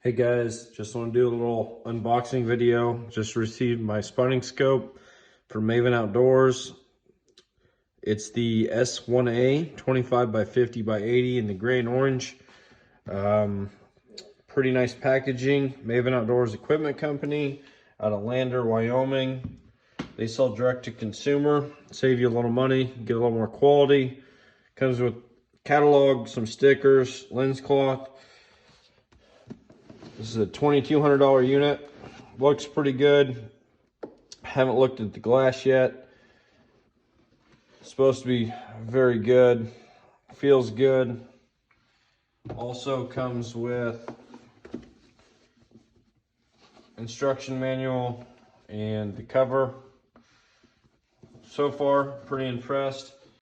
Hey guys, just want to do a little unboxing video. Just received my spotting scope from Maven Outdoors. It's the S1A 25 by 50 by 80 in the gray and orange. Pretty nice packaging. Maven Outdoors Equipment Company out of Lander, Wyoming. They sell direct to consumer, save you a little money, get a little more quality. Comes with catalog, some stickers, lens cloth. This is a $2,200 unit. Looks pretty good. Haven't looked at the glass yet. It's supposed to be very good. Feels good. Also comes with instruction manual and the cover. So far, pretty impressed.